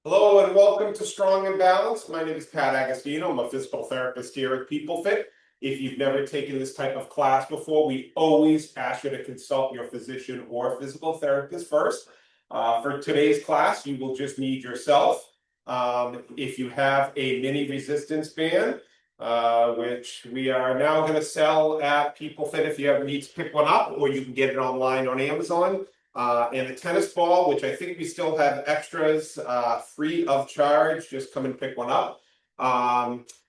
Hello and welcome to Strong and Balanced. My name is Pat Agostino. I'm a physical therapist here at PeopleFit. If you've never taken this type of class before, we always ask you to consult your physician or physical therapist first. For today's class, you will just need yourself. If you have a mini resistance band, which we are now going to sell at PeopleFit if you ever need to pick one up, or you can get it online on Amazon. And a tennis ball, which I think we still have extras free of charge. Just come and pick one up.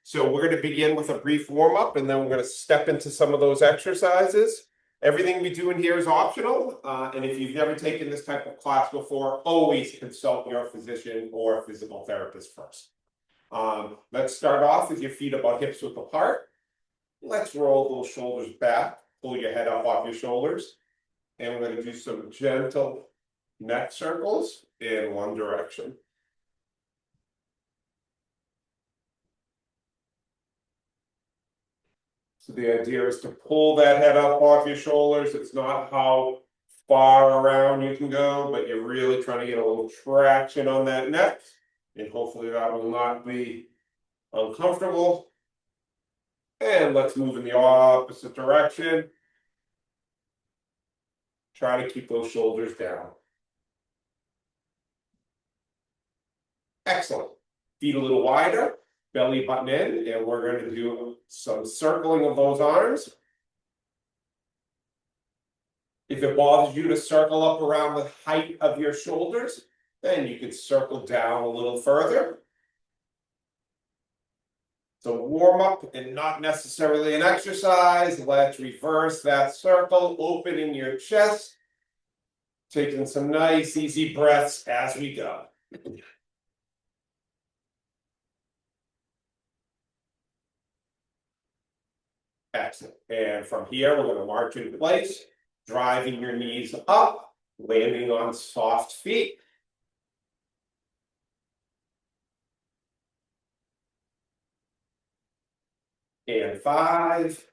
So we're going to begin with a brief warm up, and then we're going to step into some of those exercises. Everything we do in here is optional. And if you've never taken this type of class before, always consult your physician or physical therapist first. Let's start off with your feet about hips width apart. Let's roll those shoulders back. Pull your head up off your shoulders. And we're going to do some gentle neck circles in one direction. So the idea is to pull that head up off your shoulders. It's not how far around you can go, but you're really trying to get a little traction on that neck. And hopefully that will not be uncomfortable. And let's move in the opposite direction. Try to keep those shoulders down. Excellent. Feet a little wider, belly button in, and we're going to do some circling of those arms. If it bothers you to circle up around the height of your shoulders, then you could circle down a little further. So warm up and not necessarily an exercise. Let's reverse that circle, opening your chest, taking some nice easy breaths as we go. Excellent. And from here, we're going to march in place, driving your knees up, landing on soft feet. And 5,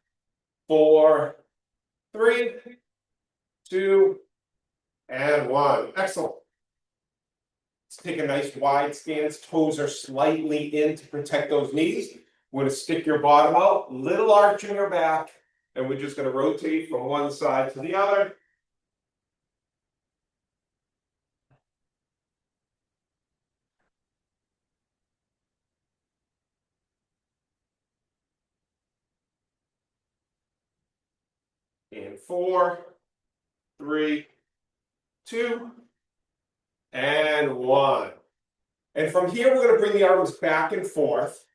4, 3, 2, and 1. Excellent. Let's take a nice wide stance. Toes are slightly in to protect those knees. We're going to stick your bottom out, little arch in your back, and we're just going to rotate from one side to the other. And 4, 3, 2, and 1. And from here, we're going to bring the arms back and forth.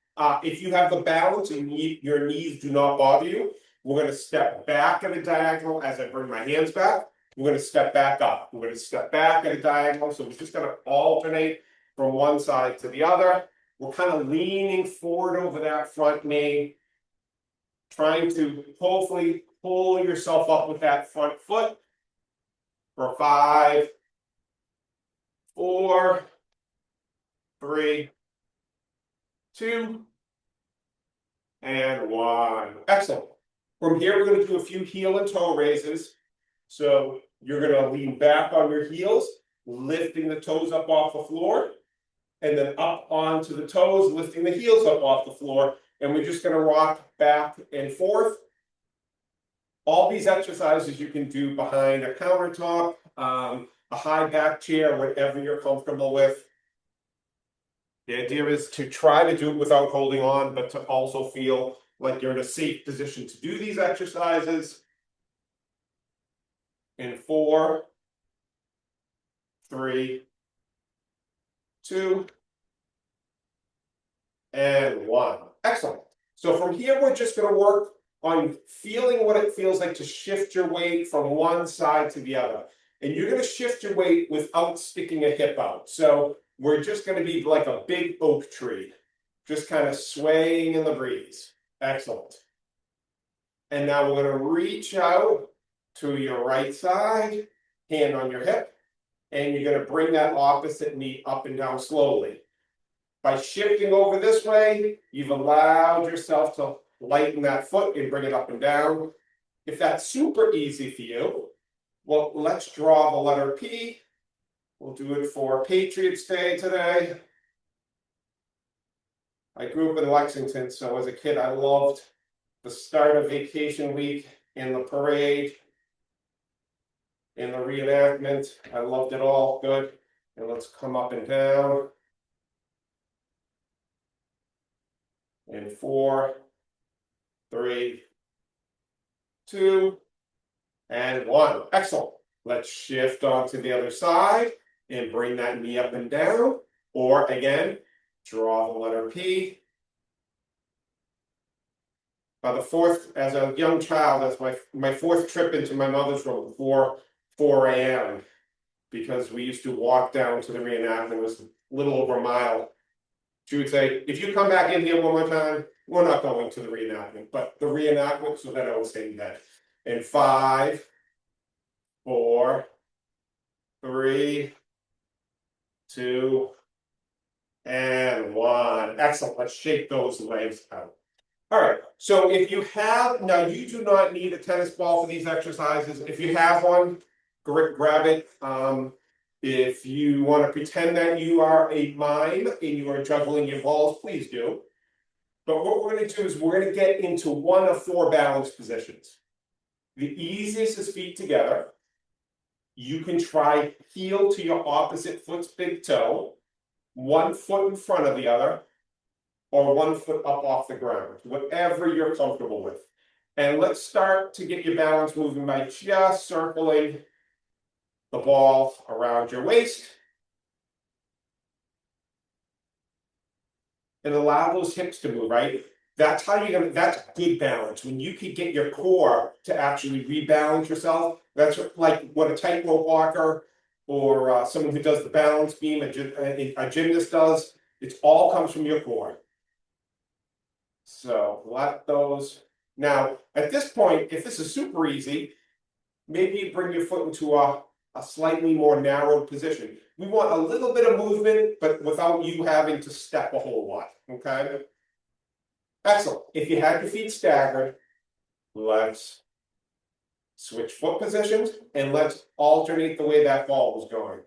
If you have the balance and your knees do not bother you, we're going to step back at a diagonal as I bring my hands back. We're going to step back up. We're going to step back at a diagonal. So we're just going to alternate from one side to the other. We're kind of leaning forward over that front knee, trying to hopefully pull yourself up with that front foot for 5, 4, 3, 2, and 1. Excellent. From here, we're going to do a few heel and toe raises. So you're going to lean back on your heels, lifting the toes up off the floor, and then up onto the toes, lifting the heels up off the floor. And we're just going to rock back and forth. All these exercises you can do behind a countertop, a high back chair, whatever you're comfortable with. The idea is to try to do it without holding on, but to also feel like you're in a safe position to do these exercises. In 4, 3, 2, and 1. Excellent. So from here, we're just going to work on feeling what it feels like to shift your weight from one side to the other. And you're going to shift your weight without sticking a hip out. So we're just going to be like a big oak tree, just kind of swaying in the breeze. Excellent. And now we're going to reach out to your right side, hand on your hip, and you're going to bring that opposite knee up and down slowly. By shifting over this way, you've allowed yourself to lighten that foot and bring it up and down. If that's super easy for you, well, let's draw the letter P. We'll do it for Patriots Day today. I grew up in Lexington, so as a kid, I loved the start of vacation week and the parade and the reenactment. I loved it all. Good. And let's come up and down. In 4, 3, 2, and 1. Excellent. Let's shift on to the other side and bring that knee up and down. Or again, draw the letter P. By the fourth, as a young child, that's my fourth trip into my mother's room before 4 a.m. because we used to walk down to the reenactment. It was a little over a mile. She would say, if you come back in here one more time, we're not going to the reenactment, but the reenactment, so that I was saying that. In 5, 4, 3, 2, and 1. Excellent. Let's shake those legs out. All right. So if you have, now you do not need a tennis ball for these exercises. If you have one, grab it. If you want to pretend that you are a mime and you are juggling your balls, please do. But what we're going to do is we're going to get into one of 4 balance positions. The easiest is feet together. You can try heel to your opposite foot's big toe, 1 foot in front of the other, or 1 foot up off the ground, whatever you're comfortable with. And let's start to get your balance moving by just circling the ball around your waist. And allow those hips to move, right? That's how you're gonna, that's good balance. When you can get your core to actually rebalance yourself, that's like what a tightrope walker or someone who does the balance beam, a gymnast does. It all comes from your core. So let those. Now, at this point, if this is super easy, maybe you bring your foot into a slightly more narrowed position. We want a little bit of movement, but without you having to step a whole lot, okay? Excellent. If you had your feet staggered, let's switch foot positions and let's alternate the way that ball was going.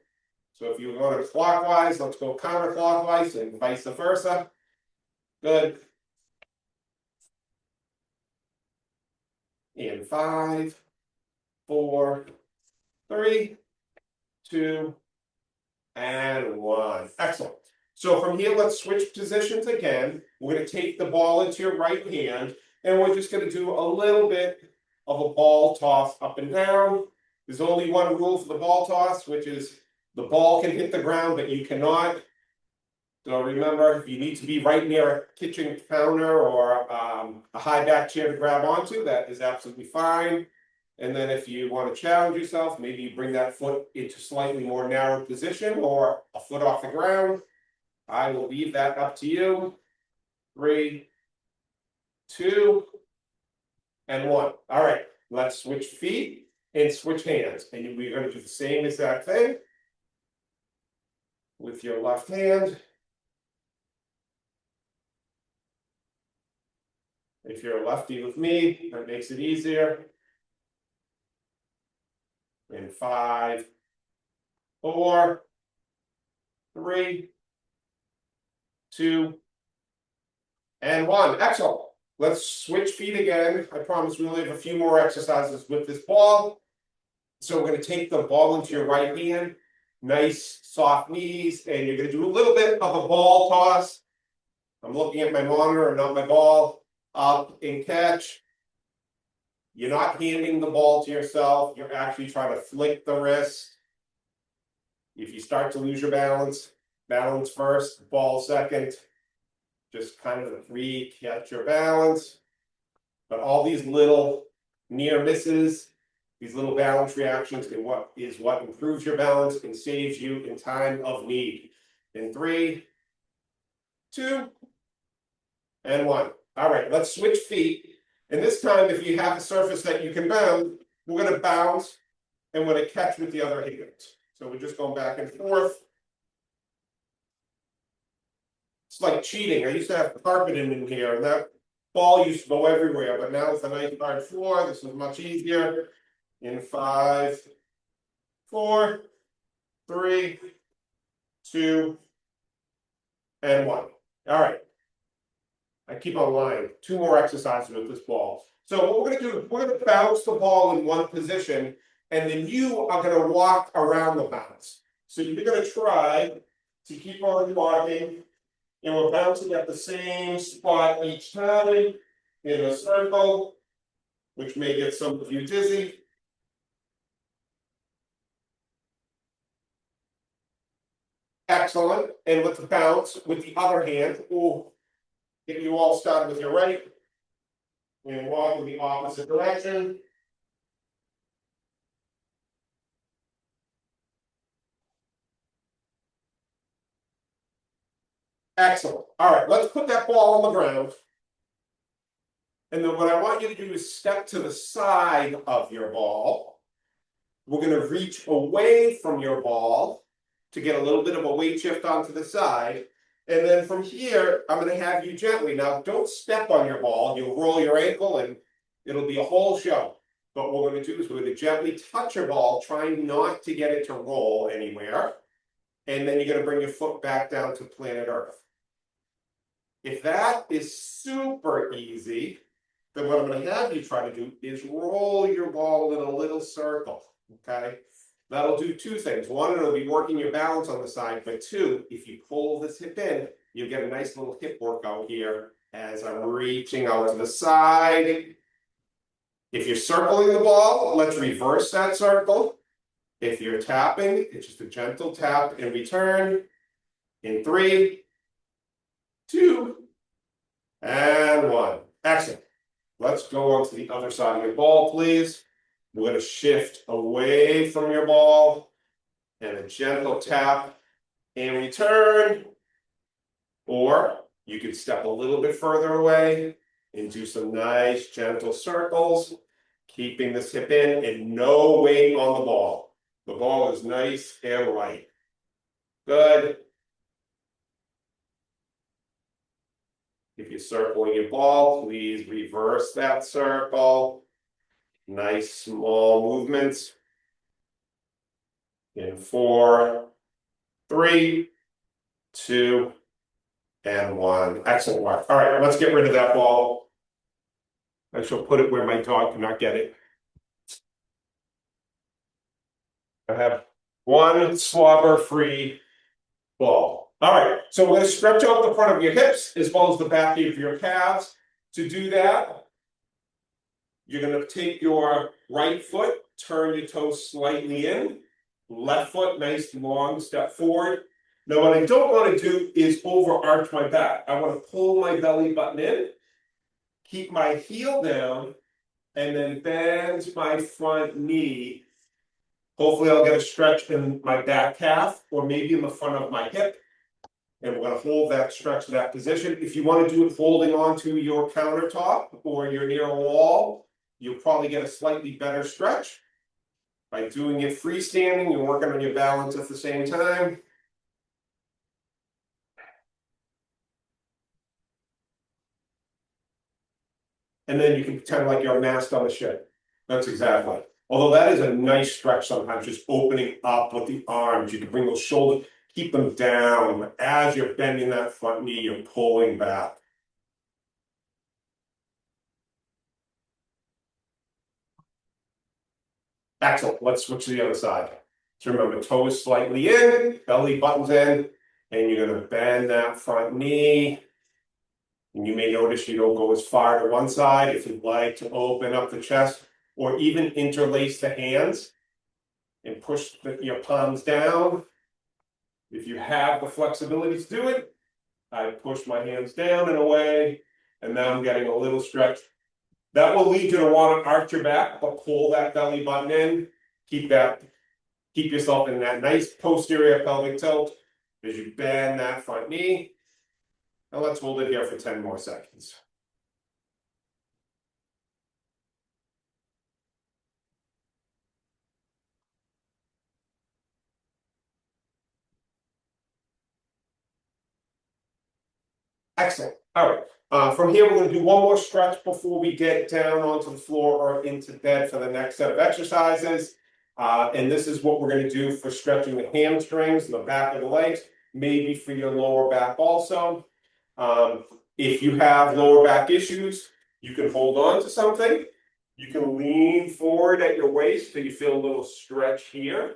So if you were going clockwise, let's go counterclockwise and vice versa. Good. In 5, 4, 3, 2, and 1. Excellent. So from here, let's switch positions again. We're going to take the ball into your right hand, and we're just going to do a little bit of a ball toss up and down. There's only one rule for the ball toss, which is the ball can hit the ground, but you cannot. So remember, if you need to be right near a kitchen counter or a high back chair to grab onto, that is absolutely fine. And then if you want to challenge yourself, maybe you bring that foot into slightly more narrow position or a foot off the ground. I will leave that up to you. 3, 2, and 1. All right, let's switch feet and switch hands. And we're going to do the same exact thing with your left hand. If you're a lefty with me, that makes it easier. In 5, 4, 3, 2, and 1. Excellent. Let's switch feet again. I promise we only have a few more exercises with this ball. So we're going to take the ball into your right hand. Nice soft knees, and you're going to do a little bit of a ball toss. I'm looking at my monitor and not my ball. Up and catch. You're not handing the ball to yourself. You're actually trying to flick the wrist. If you start to lose your balance, balance first, ball second. Just kind of re-catch your balance. But all these little near misses, these little balance reactions is what improves your balance and saves you in time of need. In 3, 2, and 1. All right, let's switch feet. And this time, if you have a surface that you can bounce, we're going to bounce and we're going to catch with the other hand. So we're just going back and forth. It's like cheating. I used to have carpet in here, and that ball used to go everywhere. But now with a nice hard floor, this is much easier. In 5, 4, 3, 2, and 1. All right. I keep on lying. 2 more exercises with this ball. So what we're gonna do is we're gonna bounce the ball in one position, and then you are gonna walk around the bounce. So you're gonna try to keep on walking, and we're bouncing at the same spot each time in a circle, which may get some of you dizzy. Excellent. And with the bounce, with the other hand, we'll get you all started with your right. And walk in the opposite direction. Excellent. All right, let's put that ball on the ground. And then what I want you to do is step to the side of your ball. We're going to reach away from your ball to get a little bit of a weight shift onto the side. And then from here, I'm going to have you gently. Now, don't step on your ball. You'll roll your ankle and it'll be a whole show. But what we're going to do is we're going to gently touch your ball, trying not to get it to roll anywhere. And then you're going to bring your foot back down to planet Earth. If that is super easy, then what I'm going to have you try to do is roll your ball in a little circle, okay? That'll do 2 things. 1, it'll be working your balance on the side, but 2, if you pull this hip in, you'll get a nice little hip workout here as I'm reaching out to the side. If you're circling the ball, let's reverse that circle. If you're tapping, it's just a gentle tap and return in 3, 2, and 1. Excellent. Let's go on to the other side of your ball, please. We're going to shift away from your ball and a gentle tap and return. Or you can step a little bit further away and do some nice gentle circles, keeping this hip in and no weight on the ball. The ball is nice and light. Good. If you're circling your ball, please reverse that circle. Nice small movements. In 4, 3, 2, and 1. Excellent work. All right, let's get rid of that ball. I shall put it where my dog cannot get it. I have 1 slobber-free ball. All right, so we're going to stretch out the front of your hips as well as the back of your calves. To do that, you're going to take your right foot, turn your toes slightly in, left foot, nice long step forward. Now, what I don't want to do is overarch my back. I want to pull my belly button in, keep my heel down, and then bend my front knee. Hopefully, I'll get a stretch in my back calf or maybe in the front of my hip. And we're going to hold that stretch to that position. If you want to do it holding onto your countertop or you're near a wall, you'll probably get a slightly better stretch. By doing it freestanding, you're working on your balance at the same time. And then you can pretend like you're a mast on the ship. That's exactly. Although that is a nice stretch sometimes, just opening up with the arms. You can bring those shoulders. Keep them down. As you're bending that front knee, you're pulling back. Excellent. Let's switch to the other side. So remember, toes slightly in, belly buttons in, and you're going to bend that front knee. And you may notice you don't go as far to one side. If you'd like to open up the chest or even interlace the hands and push your palms down. If you have the flexibility to do it, I push my hands down and away, and now I'm getting a little stretch. That will lead you to want to arch your back, but pull that belly button in. Keep yourself in that nice posterior pelvic tilt as you bend that front knee. And let's hold it here for 10 more seconds. Excellent. All right. From here, we're going to do one more stretch before we get down onto the floor or into bed for the next set of exercises. And this is what we're going to do for stretching the hamstrings and the back of the legs, maybe for your lower back also. If you have lower back issues, you can hold on to something. You can lean forward at your waist so you feel a little stretch here.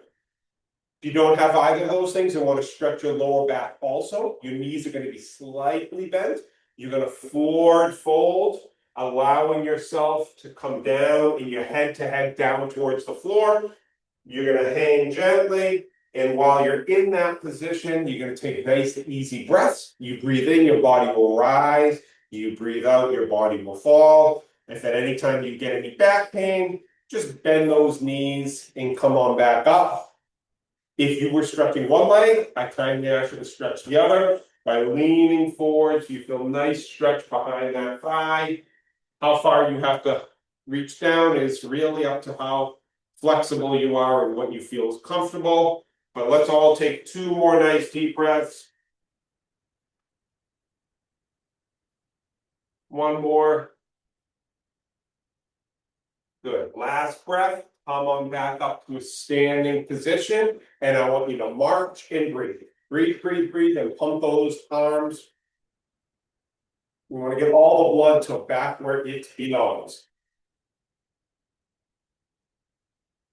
If you don't have either of those things and want to stretch your lower back also, your knees are going to be slightly bent. You're going to forward fold, allowing yourself to come down in your head to head down towards the floor. You're going to hang gently. And while you're in that position, you're going to take nice, easy breaths. You breathe in, your body will rise. You breathe out, your body will fall. If at any time you get any back pain, just bend those knees and come on back up. If you were stretching one leg, I kindly ask you to stretch the other by leaning forward so you feel nice stretch behind that thigh. How far you have to reach down is really up to how flexible you are and what you feel is comfortable. But let's all take 2 more nice deep breaths. 1 more. Good. Last breath. Come on back up to a standing position. And I want you to march and breathe. Breathe, breathe, breathe, and pump those arms. We want to get all the blood to back where it belongs.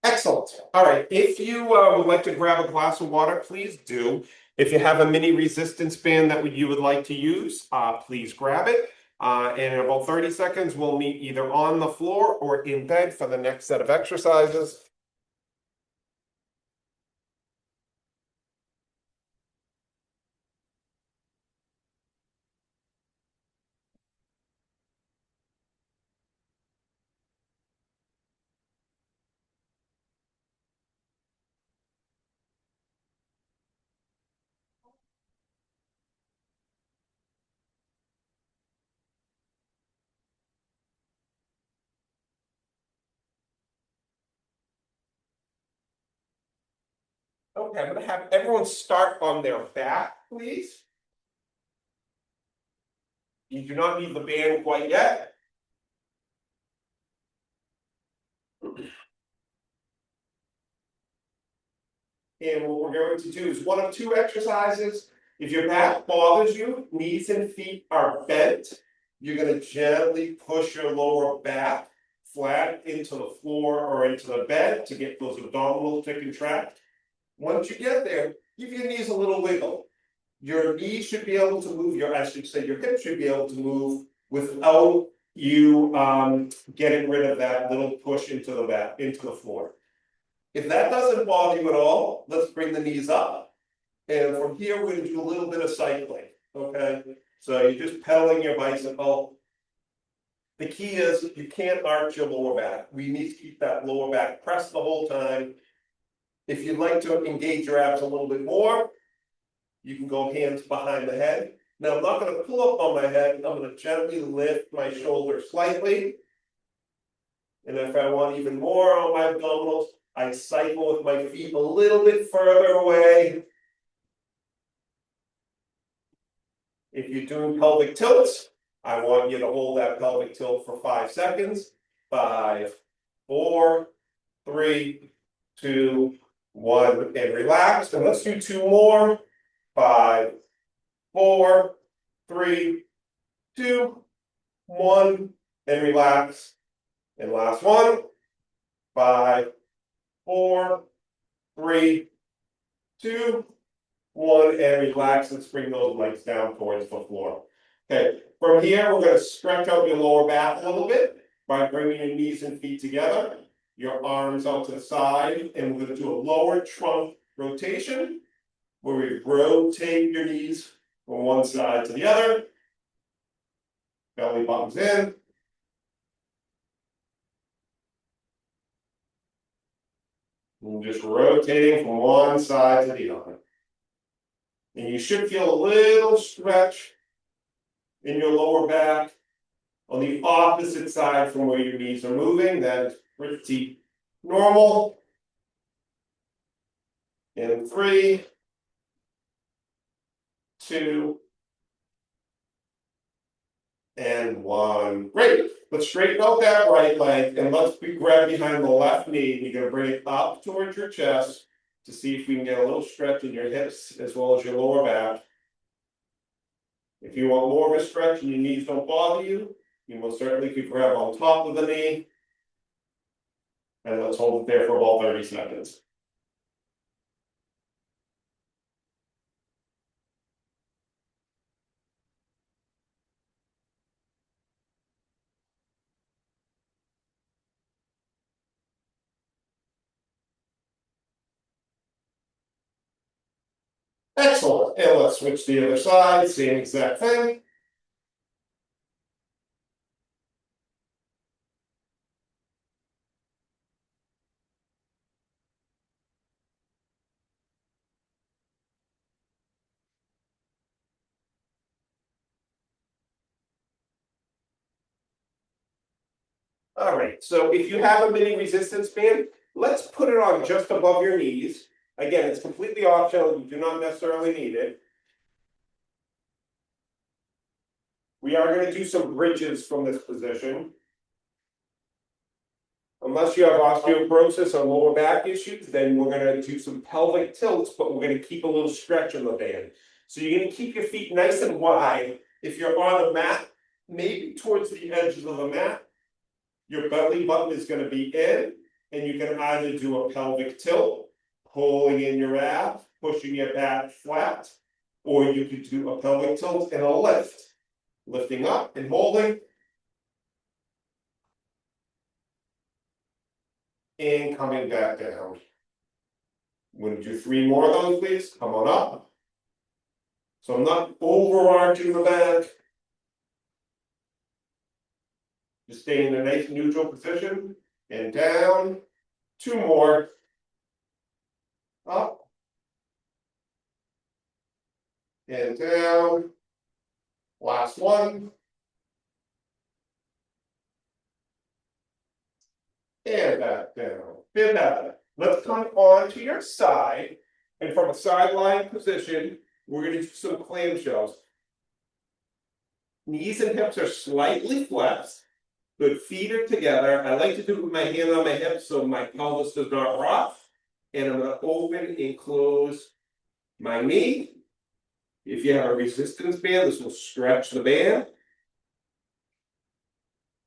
Excellent. All right. If you would like to grab a glass of water, please do. If you have a mini resistance band that you would like to use, please grab it. And in about 30 seconds, we'll meet either on the floor or in bed for the next set of exercises. Okay, I'm going to have everyone start on their back, please. You do not need the band quite yet. And what we're going to do is one of 2 exercises. If your back bothers you, knees and feet are bent, you're going to gently push your lower back flat into the floor or into the bed to get those abdominals to contract. Once you get there, give your knees a little wiggle. Your knees should be able to move, your hips should be able to move without you getting rid of that little push into the back, into the floor. If that doesn't bother you at all, let's bring the knees up. And from here, we're going to do a little bit of cycling, okay? So you're just pedaling your bicycle. The key is you can't arch your lower back. We need to keep that lower back pressed the whole time. If you'd like to engage your abs a little bit more, you can go hands behind the head. Now, I'm not going to pull up on my head. I'm going to gently lift my shoulders slightly. And if I want even more on my abdominals, I cycle with my feet a little bit further away. If you're doing pelvic tilts, I want you to hold that pelvic tilt for 5 seconds. 5, 4, 3, 2, 1, and relax. And let's do 2 more. 5, 4, 3, 2, 1, and relax. And last one. 5, 4, 3, 2, 1, and relax. Let's bring those legs down towards the floor. Okay, from here, we're going to stretch out your lower back a little bit by bringing your knees and feet together, your arms out to the side, and we're going to do a lower trunk rotation where we rotate your knees from one side to the other. Belly buttons in. And just rotating from one side to the other. And you should feel a little stretch in your lower back on the opposite side from where your knees are moving. That's pretty normal. In 3, 2, and 1. Great. Let's straighten out that right leg and let's grab behind the left knee. You're going to bring it up towards your chest to see if we can get a little stretch in your hips as well as your lower back. If you want more of a stretch and your knees don't bother you, you most certainly could grab on top of the knee. And let's hold it there for about 30 seconds. Excellent, and let's switch to the other side, same exact thing. All right, so if you have a mini resistance band, let's put it on just above your knees. Again, it's completely optional, you do not necessarily need it. We are going to do some bridges from this position. Unless you have osteoporosis or lower back issues, then we're going to do some pelvic tilts, but we're going to keep a little stretch in the band. So you're going to keep your feet nice and wide. If you're on the mat, maybe towards the edges of the mat, your belly button is going to be in, and you can either do a pelvic tilt, pulling in your abs, pushing your back flat, or you could do a pelvic tilt and a lift, lifting up and holding, and coming back down. I'm going to do 3 more of those, please. Come on up. So I'm not overarching the back. Just stay in a nice neutral position and down. 2 more. Up. And down. Last one. And back down. Fantastic. Let's come on to your side. And from a sideline position, we're going to do some clamshells. Knees and hips are slightly flexed. Good, feet are together. I like to do it with my hand on my hips so my pelvis does not rock. And I'm going to open and close my knee. If you have a resistance band, this will stretch the band.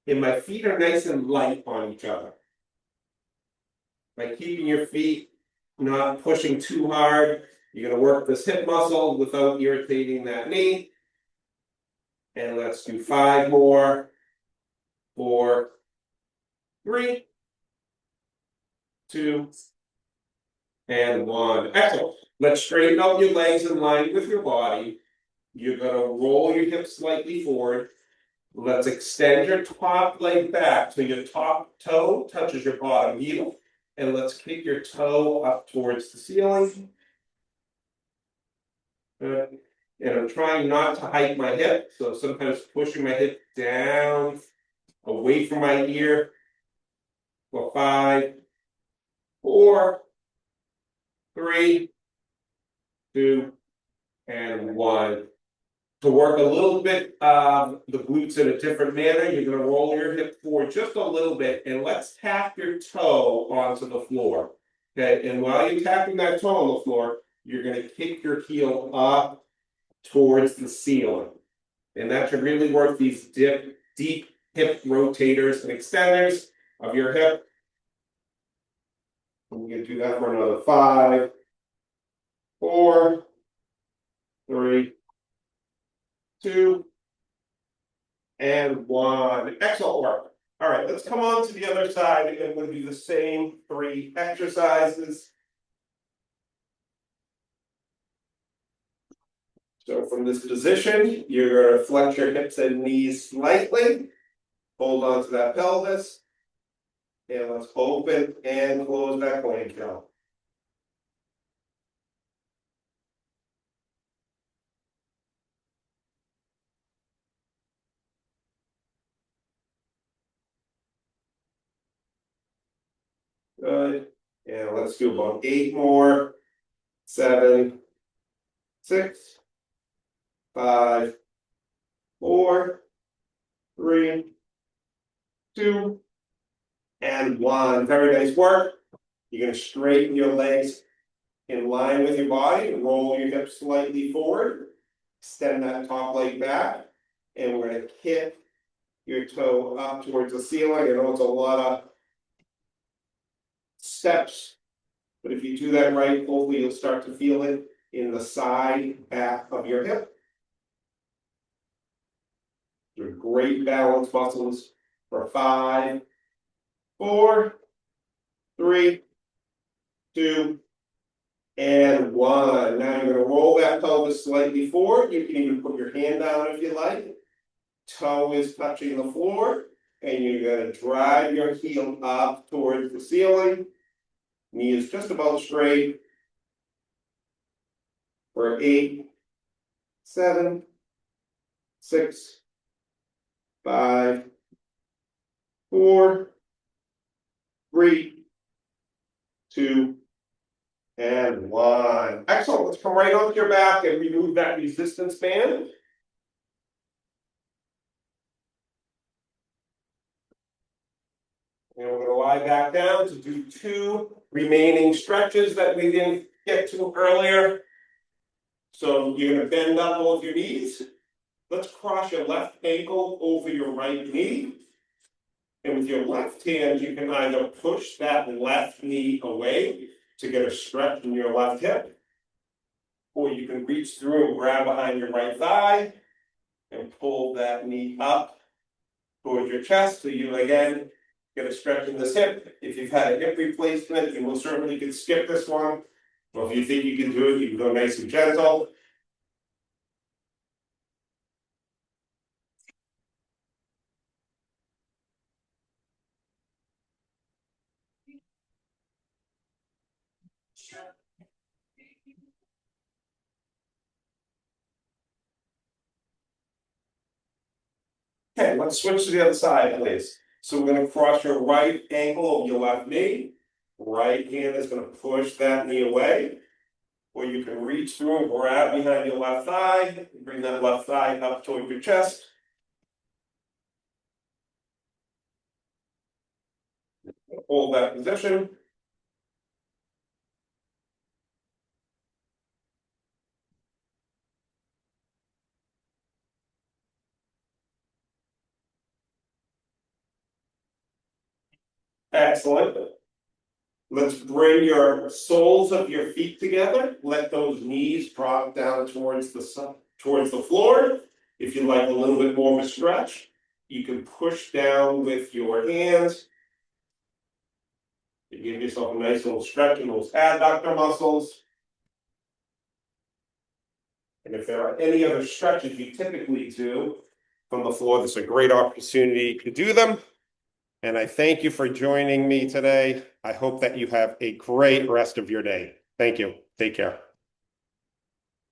And my feet are nice and light on each other. By keeping your feet not pushing too hard, you're going to work this hip muscle without irritating that knee. And let's do 5 more. 4, 3, 2, and 1. Excellent. Let's straighten out your legs in line with your body. You're going to roll your hips slightly forward. Let's extend your top leg back so your top toe touches your bottom heel. And let's kick your toe up towards the ceiling. Good. And I'm trying not to hike my hip, so sometimes pushing my hip down, away from my ear. For 5, 4, 3, 2, and 1. To work a little bit the glutes in a different manner, you're going to roll your hip forward just a little bit, and let's tap your toe onto the floor. Okay, and while you're tapping that toe on the floor, you're going to kick your heel up towards the ceiling. And that should really work these deep hip rotators and extenders of your hip. And we're going to do that for another 5, 4, 3, 2, and 1. Excellent work. All right, let's come on to the other side and we'll do the same 3 exercises. So from this position, you're going to flex your hips and knees slightly. Hold on to that pelvis. And let's open and close that clamshell. Good. And let's do about 8 more. 7, 6, 5, 4, 3, 2, and 1. Very nice work. You're going to straighten your legs in line with your body and roll your hips slightly forward. Extend that top leg back, and we're gonna kick your toe up towards the ceiling. I know it's a lot of steps, but if you do that right, hopefully you'll start to feel it in the side back of your hip. They're great balance muscles for 5, 4, 3, 2, and 1. Now you're going to roll that pelvis slightly forward. You can even put your hand down if you like. Toe is touching the floor, and you're going to drive your heel up towards the ceiling. Knee is just about straight. For 8, 7, 6, 5, 4, 3, 2, and 1. Excellent. Let's come right onto your back and remove that resistance band. And we're going to lie back down to do 2 remaining stretches that we didn't get to earlier. So you're going to bend up both your knees. Let's cross your left ankle over your right knee. And with your left hand, you can either push that left knee away to get a stretch in your left hip, or you can reach through and grab behind your right thigh and pull that knee up towards your chest so you again get a stretch in this hip. If you've had a hip replacement, you most certainly can skip this one. Or if you think you can do it, you can go nice and gentle. Okay, let's switch to the other side, please. So we're going to cross your right ankle over your left knee. Right hand is going to push that knee away. Or you can reach through and grab behind your left thigh. Bring that left thigh up toward your chest. Hold that position. Excellent. Let's bring your soles of your feet together. Let those knees drop down towards the floor. If you'd like a little bit more of a stretch, you can push down with your hands. You give yourself a nice little stretch in those adductor muscles. And if there are any other stretches you typically do from the floor, this is a great opportunity to do them. And I thank you for joining me today. I hope that you have a great rest of your day. Thank you. Take care.